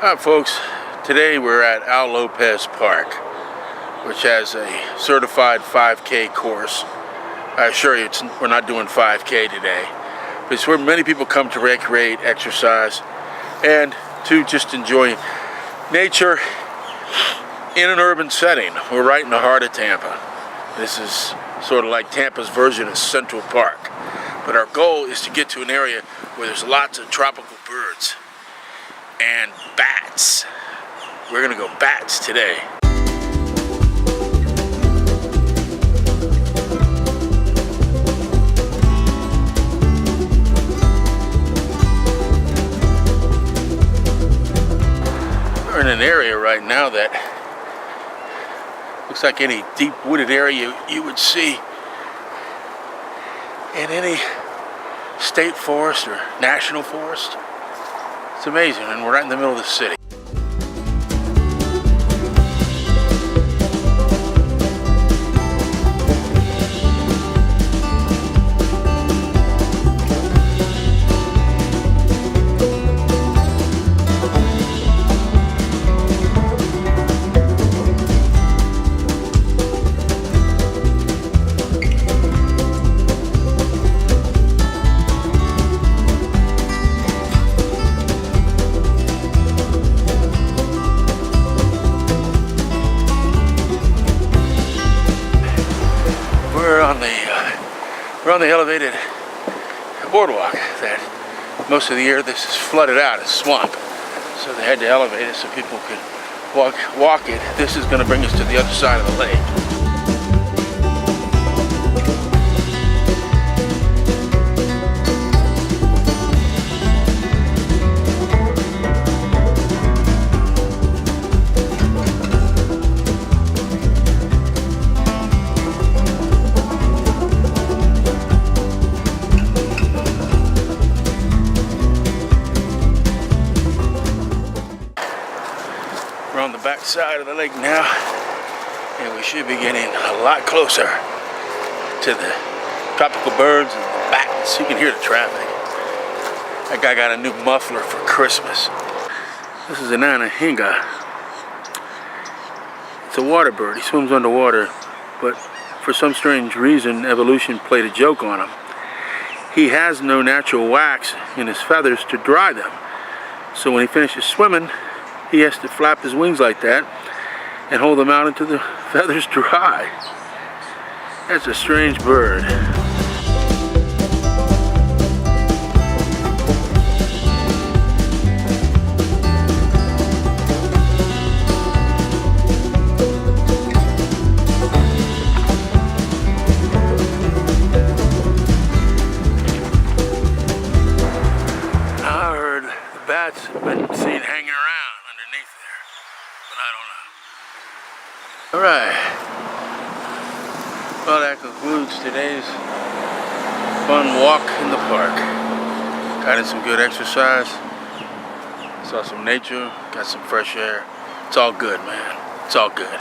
Hi folks, today we're at Lopez Park, which has a certified 5K course. I assure you we're not doing 5K today. It's where many people come to recreate, exercise, and to just enjoy nature in an urban setting. We're right in the heart of Tampa. This is sort of like Tampa's version of Central Park. But our goal is to get to an area where there's lots of tropical birds and bats. We're gonna go bats today. We're in an area right now that looks like any deep wooded area you would see in any state forest or national forest. It's amazing, and we're right in the middle of the city. We're on the elevated boardwalk that most of the year this is flooded out, it's swamp. So they had to elevate it so people could walk it. This is going to bring us to the other side of the lake. We're on the back side of the lake now, and we should be getting a lot closer to the tropical birds and the bats. You can hear the traffic. That guy got a new muffler for Christmas. This is an anahinga. It's a water bird. He swims underwater, but for some strange reason, evolution played a joke on him. He has no natural wax in his feathers to dry them. So when he finishes swimming, he has to flap his wings like that and hold them out until the feathers dry. That's a strange bird. I heard the bats have been seen hanging around underneath there, but I don't know. All right. Well, that concludes today's fun walk in the park. Got in some good exercise, saw some nature, got some fresh air. It's all good, man. It's all good.